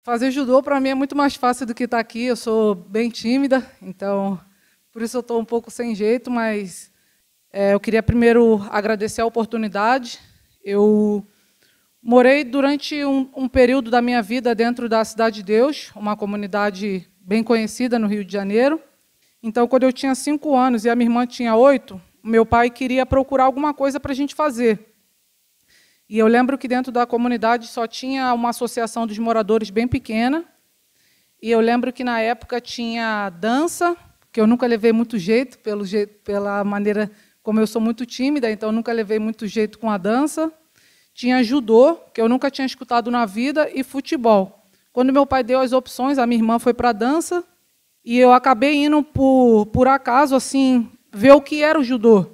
Fazer judô, para mim, é muito mais fácil do que estar aqui. Eu sou bem tímida, então, por isso eu estou um pouco sem jeito, mas eu queria primeiro agradecer a oportunidade. Eu morei durante um período da minha vida dentro da Cidade de Deus, uma comunidade bem conhecida no Rio de Janeiro. Então, quando eu tinha 5 anos e a minha irmã tinha 8, meu pai queria procurar alguma coisa para a gente fazer. E eu lembro que dentro da comunidade só tinha uma associação dos moradores bem pequena. E eu lembro que, na época, tinha dança, que eu nunca levei muito jeito, pela maneira como eu sou muito tímida, então eu nunca levei muito jeito com a dança. Tinha judô, que eu nunca tinha escutado na vida, e futebol. Quando meu pai deu as opções, a minha irmã foi para a dança, e eu acabei indo, por acaso, assim, ver o que era o judô.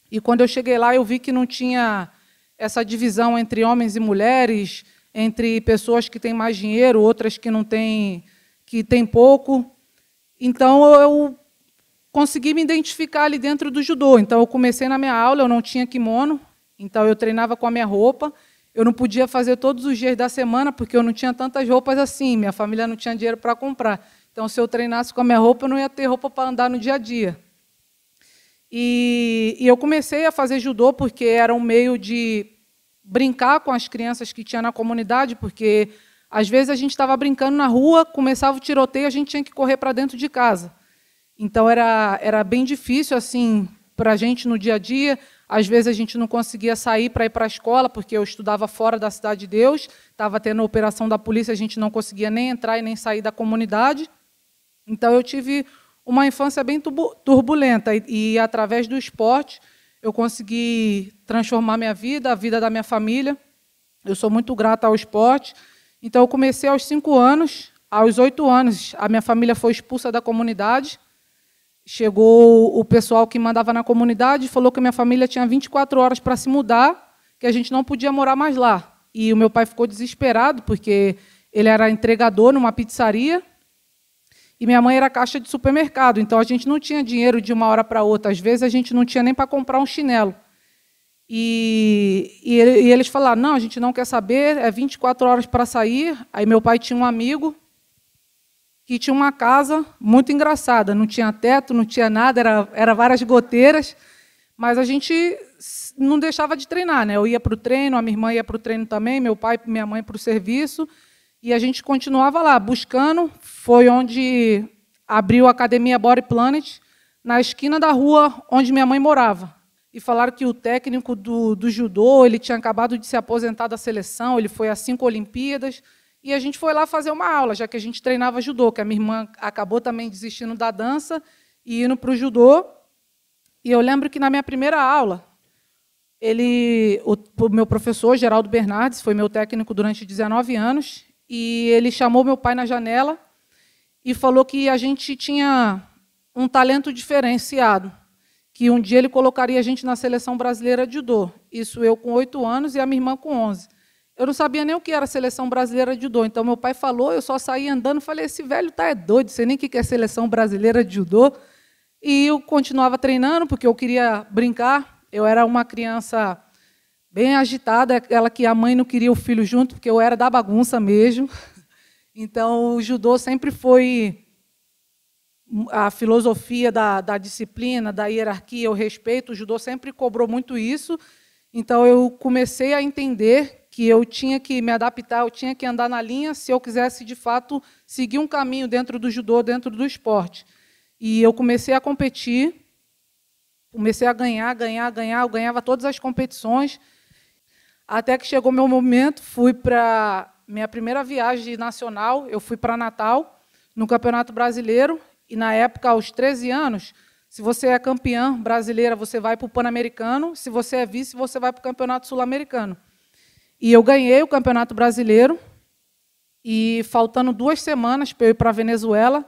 E, quando eu cheguei lá, eu vi que não tinha essa divisão entre homens e mulheres, entre pessoas que têm mais dinheiro, outras que não têm, que têm pouco. Então, eu consegui me identificar ali dentro do judô. Então, eu comecei na minha aula, eu não tinha kimono, então eu treinava com a minha roupa. Eu não podia fazer todos os dias da semana, porque eu não tinha tantas roupas assim, minha família não tinha dinheiro para comprar. Então, se eu treinasse com a minha roupa, eu não ia ter roupa para andar no dia a dia. E eu comecei a fazer judô porque era um meio de brincar com as crianças que tinha na comunidade, porque, às vezes, a gente estava brincando na rua, começava o tiroteio, a gente tinha que correr para dentro de casa. Então, era bem difícil assim para a gente no dia a dia. Às vezes, a gente não conseguia sair para ir para a escola, porque eu estudava fora da Cidade de Deus, estava tendo a operação da polícia, a gente não conseguia nem entrar e nem sair da comunidade. Então, eu tive uma infância bem turbulenta, e através do esporte, eu consegui transformar minha vida, a vida da minha família. Eu sou muito grata ao esporte. Então, eu comecei aos 5 anos. Aos 8 anos, a minha família foi expulsa da comunidade. Chegou o pessoal que mandava na comunidade e falou que a minha família tinha 24 horas para se mudar, que a gente não podia morar mais lá. E o meu pai ficou desesperado, porque ele era entregador numa pizzaria, e minha mãe era caixa de supermercado, então a gente não tinha dinheiro de uma hora para outra. Às vezes, a gente não tinha nem para comprar um chinelo. E eles falaram, não, a gente não quer saber, é 24 horas para sair. Aí meu pai tinha um amigo que tinha uma casa muito engraçada, não tinha teto, não tinha nada, era várias goteiras, mas a gente não deixava de treinar, né? Eu ia para o treino, a minha irmã ia para o treino também, meu pai e minha mãe para o serviço, e a gente continuava lá, buscando. Foi onde abriu a Academia Body Planet, na esquina da rua onde minha mãe morava. E falaram que o técnico do judô, ele tinha acabado de se aposentar da seleção, ele foi às 5 Olimpíadas, e a gente foi lá fazer uma aula, já que a gente treinava judô, que a minha irmã acabou também desistindo da dança e indo para o judô. E eu lembro que, na minha primeira aula, o meu professor, Geraldo Bernardes, foi meu técnico durante 19 anos, e ele chamou meu pai na janela e falou que a gente tinha um talento diferenciado, que um dia ele colocaria a gente na seleção brasileira de judô. Isso eu com 8 anos e a minha irmã com 11. Eu não sabia nem o que era a seleção brasileira de judô. Então, meu pai falou, eu só saí andando, falei, esse velho está doido, sei nem o que é seleção brasileira de judô. E eu continuava treinando, porque eu queria brincar. Eu era uma criança bem agitada, aquela que a mãe não queria o filho junto, porque eu era da bagunça mesmo. Então, o judô sempre foi a filosofia da disciplina, da hierarquia, o respeito. O judô sempre cobrou muito isso. Então, eu comecei a entender que eu tinha que me adaptar, eu tinha que andar na linha se eu quisesse, de fato, seguir um caminho dentro do judô, dentro do esporte. E eu comecei a competir, comecei a ganhar, eu ganhava todas as competições, até que chegou o meu momento, fui para minha primeira viagem nacional, eu fui para Natal, no Campeonato Brasileiro, e, na época, aos 13 anos, se você é campeã brasileira, você vai para o Pan-Americano, se você é vice, você vai para o Campeonato Sul-Americano. E eu ganhei o Campeonato Brasileiro, e, faltando 2 semanas para eu ir para a Venezuela,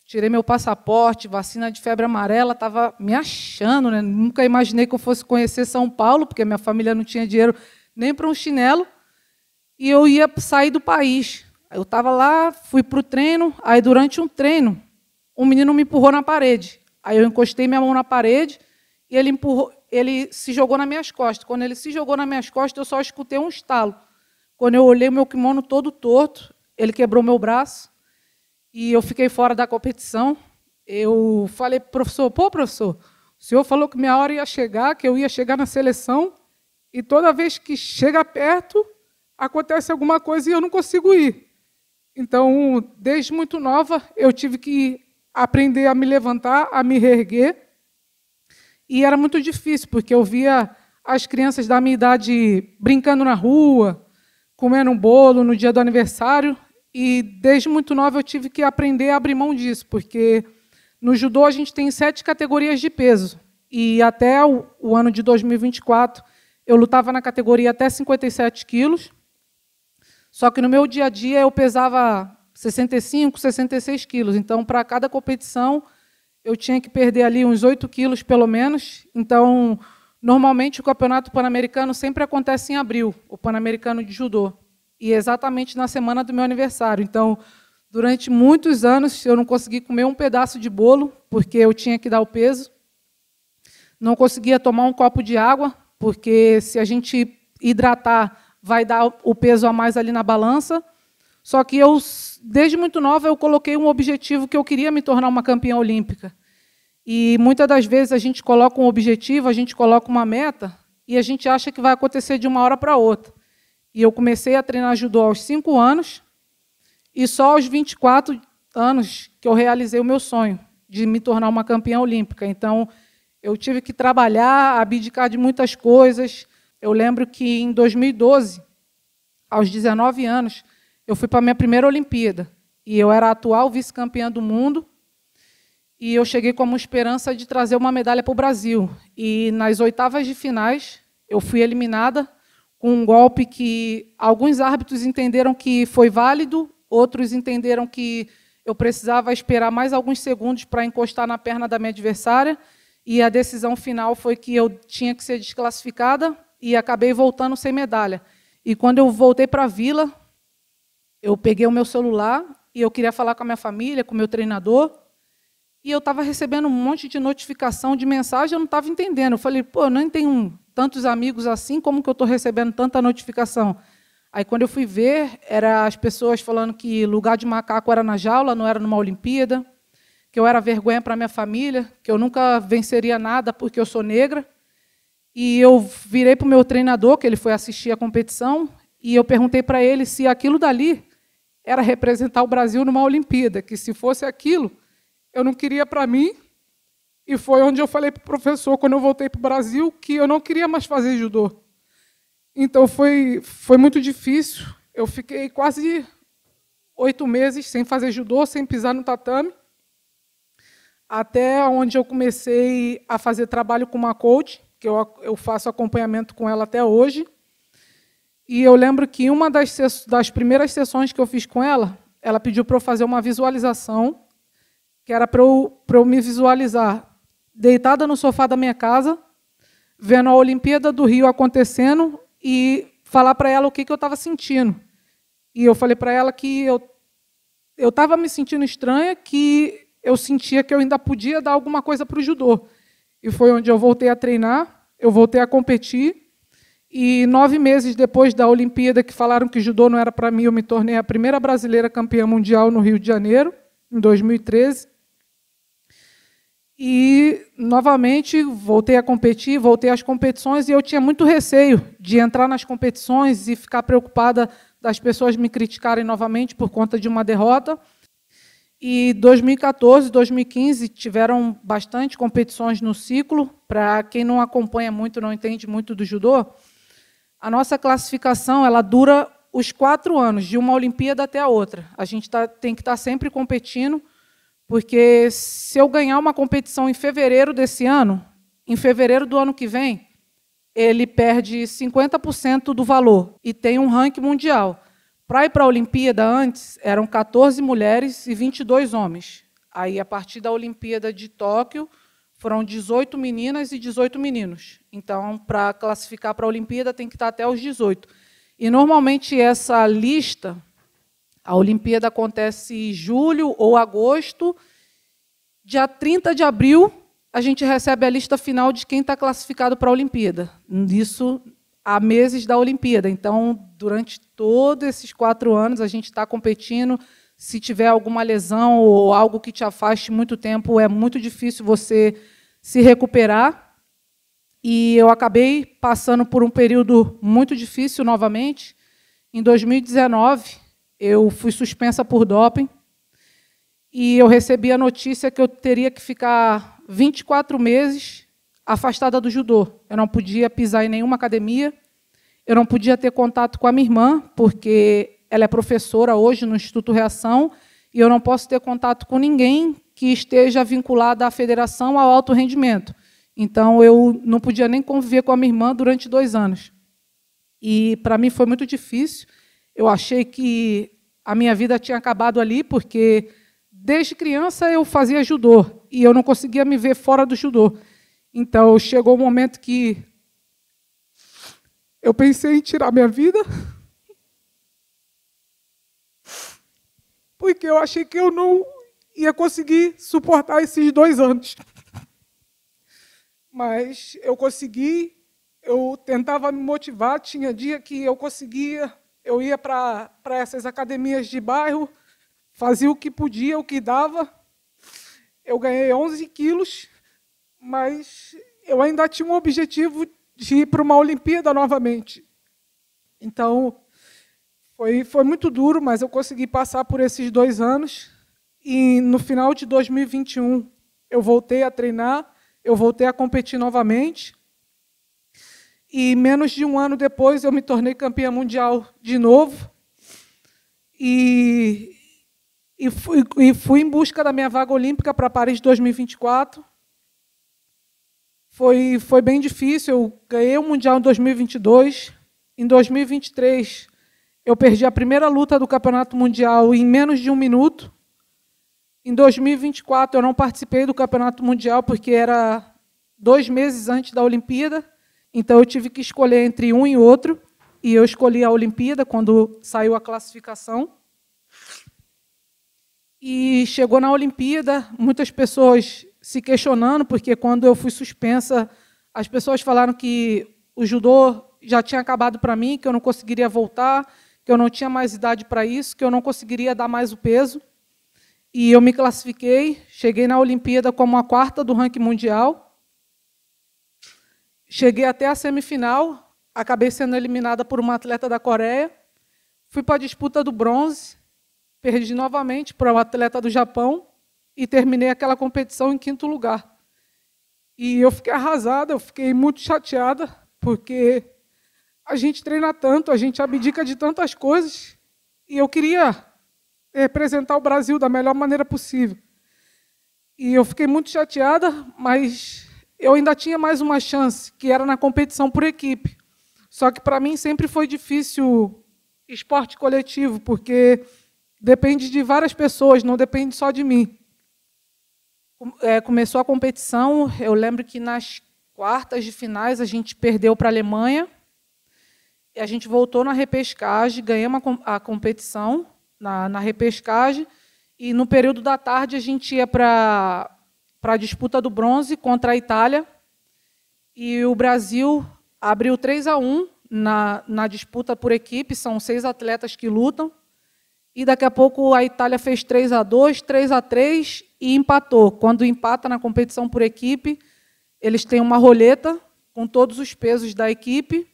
tirei meu passaporte, vacina de febre amarela, estava me achando, né? Nunca imaginei que eu fosse conhecer São Paulo, porque minha família não tinha dinheiro nem para um chinelo, e eu ia sair do país. Eu estava lá, fui para o treino, aí, durante um treino, um menino me empurrou na parede. Aí eu encostei minha mão na parede e ele se jogou nas minhas costas. Quando ele se jogou nas minhas costas, eu só escutei um estalo. Quando eu olhei o meu kimono todo torto, ele quebrou meu braço e eu fiquei fora da competição. Eu falei para o professor, pô, professor, o senhor falou que minha hora ia chegar, que eu ia chegar na seleção, e toda vez que chega perto, acontece alguma coisa e eu não consigo ir. Então, desde muito nova, eu tive que aprender a me levantar, a me reerguer, e era muito difícil, porque eu via as crianças da minha idade brincando na rua, comendo um bolo no dia do aniversário, e desde muito nova eu tive que aprender a abrir mão disso, porque no judô a gente tem 7 categorias de peso, e até o ano de 2024 eu lutava na categoria até 57 quilos, só que no meu dia a dia eu pesava 65, 66 quilos, então para cada competição eu tinha que perder ali uns 8 quilos pelo menos, então normalmente o Campeonato Pan-Americano sempre acontece em abril, o Pan-Americano de Judô, e exatamente na semana do meu aniversário. Então, durante muitos anos, eu não consegui comer um pedaço de bolo, porque eu tinha que dar o peso. Não conseguia tomar um copo de água, porque se a gente hidratar, vai dar o peso a mais ali na balança. Só que eu, desde muito nova, eu coloquei um objetivo que eu queria me tornar uma campeã olímpica. E muitas das vezes a gente coloca um objetivo, a gente coloca uma meta, e a gente acha que vai acontecer de uma hora para outra. E eu comecei a treinar judô aos 5 anos, e só aos 24 anos que eu realizei o meu sonho de me tornar uma campeã olímpica. Então, eu tive que trabalhar, abdicar de muitas coisas. Eu lembro que, em 2012, aos 19 anos, eu fui para a minha primeira Olimpíada, e eu era a atual vice-campeã do mundo, e eu cheguei como esperança de trazer uma medalha para o Brasil. E, nas oitavas de finais, eu fui eliminada com um golpe que alguns árbitros entenderam que foi válido, outros entenderam que eu precisava esperar mais alguns segundos para encostar na perna da minha adversária, e a decisão final foi que eu tinha que ser desclassificada, e acabei voltando sem medalha. E, quando eu voltei para a vila, eu peguei o meu celular, e eu queria falar com a minha família, com o meu treinador, e eu estava recebendo um monte de notificação, de mensagem, eu não estava entendendo. Eu falei, pô, eu nem tenho tantos amigos assim, como que eu estou recebendo tanta notificação? Aí, quando eu fui ver, eram as pessoas falando que lugar de macaco era na jaula, não era numa Olimpíada, que eu era vergonha para a minha família, que eu nunca venceria nada porque eu sou negra. E eu virei para o meu treinador, que ele foi assistir a competição, e eu perguntei para ele se aquilo dali era representar o Brasil numa Olimpíada, que, se fosse aquilo, eu não queria para mim. E foi onde eu falei para o professor, quando eu voltei para o Brasil, que eu não queria mais fazer judô. Então, foi muito difícil. Eu fiquei quase 8 meses sem fazer judô, sem pisar no tatame, até onde eu comecei a fazer trabalho com uma coach, que eu faço acompanhamento com ela até hoje. E eu lembro que uma das primeiras sessões que eu fiz com ela, ela pediu para eu fazer uma visualização, que era para eu me visualizar deitada no sofá da minha casa, vendo a Olimpíada do Rio acontecendo, e falar para ela o que eu estava sentindo. E eu falei para ela que eu estava me sentindo estranha, que eu sentia que eu ainda podia dar alguma coisa para o judô. E foi onde eu voltei a treinar, eu voltei a competir, e 9 meses depois da Olimpíada, que falaram que judô não era para mim, eu me tornei a primeira brasileira campeã mundial no Rio de Janeiro, em 2013. E, novamente, voltei a competir, voltei às competições, e eu tinha muito receio de entrar nas competições e ficar preocupada das pessoas me criticarem novamente por conta de uma derrota. E 2014, 2015, tiveram bastante competições no ciclo. Para quem não acompanha muito, não entende muito do judô, a nossa classificação ela dura os 4 anos, de uma Olimpíada até a outra. A gente tem que estar sempre competindo, porque se eu ganhar uma competição em fevereiro desse ano, em fevereiro do ano que vem, ele perde 50% do valor e tem um ranking mundial. Para ir para a Olimpíada, antes, eram 14 mulheres e 22 homens. Aí, a partir da Olimpíada de Tóquio, foram 18 meninas e 18 meninos. Então, para classificar para a Olimpíada, tem que estar até os 18. E, normalmente, essa lista, a Olimpíada acontece em julho ou agosto. Dia 30 de abril, a gente recebe a lista final de quem está classificado para a Olimpíada. Isso há meses da Olimpíada. Então, durante todos esses 4 anos, a gente está competindo. Se tiver alguma lesão ou algo que te afaste muito tempo, é muito difícil você se recuperar. E eu acabei passando por um período muito difícil novamente. Em 2019, eu fui suspensa por doping e eu recebi a notícia que eu teria que ficar 24 meses afastada do judô. Eu não podia pisar em nenhuma academia, eu não podia ter contato com a minha irmã, porque ela é professora hoje no Instituto Reação, e eu não posso ter contato com ninguém que esteja vinculado à federação ao alto rendimento. Então, eu não podia nem conviver com a minha irmã durante 2 anos. E, para mim, foi muito difícil. Eu achei que a minha vida tinha acabado ali, porque, desde criança, eu fazia judô, e eu não conseguia me ver fora do judô. Então, chegou o momento que eu pensei em tirar minha vida, porque eu achei que eu não ia conseguir suportar esses 2 anos. Mas eu consegui, eu tentava me motivar, tinha dia que eu conseguia, eu ia para essas academias de bairro, fazia o que podia, o que dava. Eu ganhei 11 quilos, mas eu ainda tinha um objetivo de ir para uma Olimpíada novamente. Então, foi muito duro, mas eu consegui passar por esses 2 anos. E, no final de 2021, eu voltei a treinar, eu voltei a competir novamente. E, menos de 1 ano depois, eu me tornei campeã mundial de novo. E fui em busca da minha vaga olímpica para Paris 2024. Foi bem difícil, eu ganhei o Mundial em 2022. Em 2023, eu perdi a primeira luta do Campeonato Mundial em menos de 1 minuto. Em 2024, eu não participei do Campeonato Mundial, porque era 2 meses antes da Olimpíada. Então, eu tive que escolher entre um e outro. E eu escolhi a Olimpíada, quando saiu a classificação. E chegou na Olimpíada, muitas pessoas se questionando, porque, quando eu fui suspensa, as pessoas falaram que o judô já tinha acabado para mim, que eu não conseguiria voltar, que eu não tinha mais idade para isso, que eu não conseguiria dar mais o peso. E eu me classifiquei, cheguei na Olimpíada como a 4ª do ranking mundial. Cheguei até a semifinal, acabei sendo eliminada por uma atleta da Coreia. Fui para a disputa do bronze, perdi novamente para um atleta do Japão e terminei aquela competição em 5º lugar. E eu fiquei arrasada, eu fiquei muito chateada, porque a gente treina tanto, a gente abdica de tantas coisas, e eu queria representar o Brasil da melhor maneira possível. E eu fiquei muito chateada, mas eu ainda tinha mais uma chance, que era na competição por equipe. Só que, para mim, sempre foi difícil esporte coletivo, porque depende de várias pessoas, não depende só de mim. Começou a competição, eu lembro que nas quartas de finais a gente perdeu para a Alemanha, e a gente voltou na repescagem, ganhamos a competição na repescagem, e no período da tarde a gente ia para a disputa do bronze contra a Itália, e o Brasil abriu 3-1 na disputa por equipe, são 6 atletas que lutam, e daqui a pouco a Itália fez 3-2, 3-3 e empatou. Quando empata na competição por equipe, eles têm uma roleta com todos os pesos da equipe,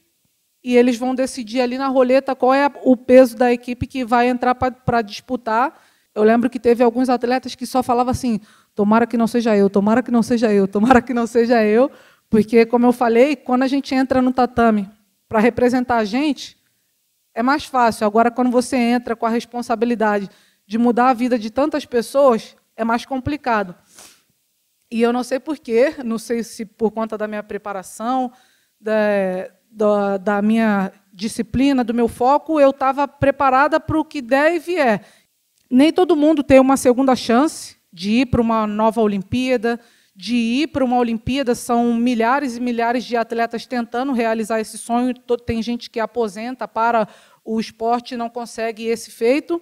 e eles vão decidir ali na roleta qual é o peso da equipe que vai entrar para disputar. Eu lembro que teve alguns atletas que só falavam assim: tomara que não seja eu, tomara que não seja eu, tomara que não seja eu, porque, como eu falei, quando a gente entra no tatame para representar a gente, é mais fácil. Agora, quando você entra com a responsabilidade de mudar a vida de tantas pessoas, é mais complicado. E eu não sei porquê, não sei se por conta da minha preparação, da minha disciplina, do meu foco, eu estava preparada para o que der e vier. Nem todo mundo tem uma segunda chance de ir para uma nova Olimpíada, de ir para uma Olimpíada. São milhares e milhares de atletas tentando realizar esse sonho. Tem gente que aposenta para o esporte e não consegue esse feito.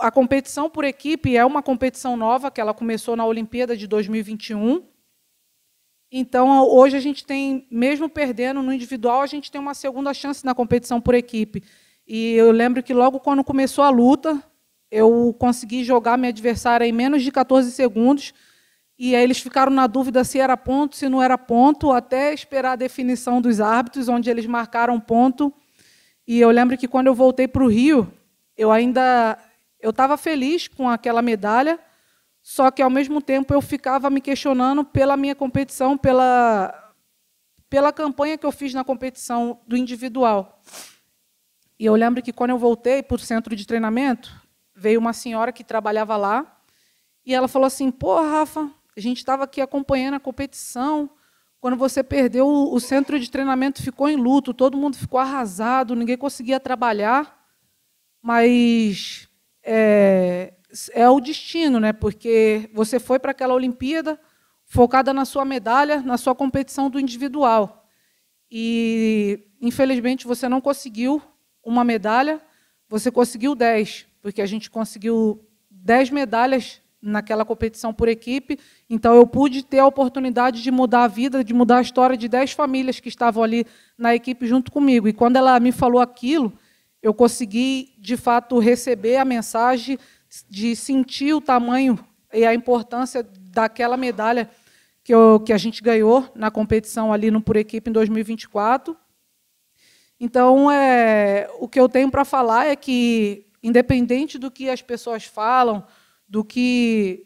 A competição por equipe é uma competição nova, que ela começou na Olimpíada de 2021. Então, hoje a gente tem, mesmo perdendo no individual, a gente tem uma segunda chance na competição por equipe. E eu lembro que logo quando começou a luta, eu consegui jogar minha adversária em menos de 14 segundos, e aí eles ficaram na dúvida se era ponto, se não era ponto, até esperar a definição dos árbitros, onde eles marcaram ponto. E eu lembro que quando eu voltei para o Rio, eu estava feliz com aquela medalha, só que, ao mesmo tempo, eu ficava me questionando pela minha competição, pela campanha que eu fiz na competição do individual. E eu lembro que, quando eu voltei para o centro de treinamento, veio uma senhora que trabalhava lá, e ela falou assim: pô, Rafa, a gente estava aqui acompanhando a competição, quando você perdeu, o centro de treinamento ficou em luto, todo mundo ficou arrasado, ninguém conseguia trabalhar, mas é o destino, né? Porque você foi para aquela Olimpíada focada na sua medalha, na sua competição do individual. E, infelizmente, você não conseguiu uma medalha, você conseguiu 10, porque a gente conseguiu 10 medalhas naquela competição por equipe. Então, eu pude ter a oportunidade de mudar a vida, de mudar a história de 10 famílias que estavam ali na equipe junto comigo. E, quando ela me falou aquilo, eu consegui, de fato, receber a mensagem de sentir o tamanho e a importância daquela medalha que a gente ganhou na competição ali no Por Equipe em 2024. Então, o que eu tenho para falar é que, independente do que as pessoas falam, do que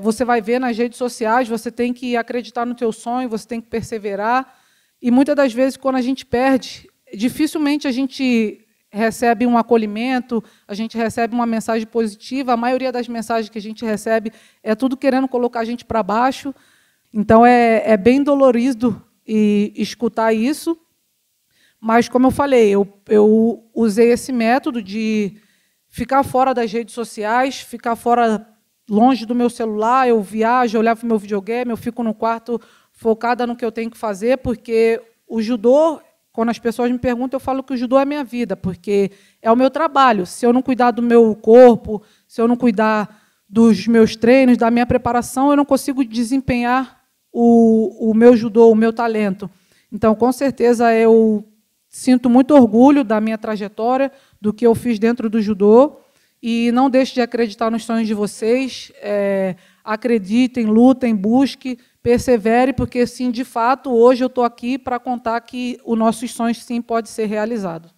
você vai ver nas redes sociais, você tem que acreditar no teu sonho, você tem que perseverar. E, muitas das vezes, quando a gente perde, dificilmente a gente recebe um acolhimento, a gente recebe uma mensagem positiva. A maioria das mensagens que a gente recebe é tudo querendo colocar a gente para baixo. Então, é bem dolorido escutar isso. Mas, como eu falei, eu usei esse método de ficar fora das redes sociais, ficar fora, longe do meu celular. Eu viajo, eu levo meu videogame, eu fico no quarto focada no que eu tenho que fazer, porque o judô, quando as pessoas me perguntam, eu falo que o judô é a minha vida, porque é o meu trabalho. Se eu não cuidar do meu corpo, se eu não cuidar dos meus treinos, da minha preparação, eu não consigo desempenhar o meu judô, o meu talento. Então, com certeza, eu sinto muito orgulho da minha trajetória, do que eu fiz dentro do judô, e não deixe de acreditar nos sonhos de vocês. Acreditem, lutem, busquem, persevere, porque, sim, de fato, hoje eu estou aqui para contar que os nossos sonhos, sim, podem ser realizados.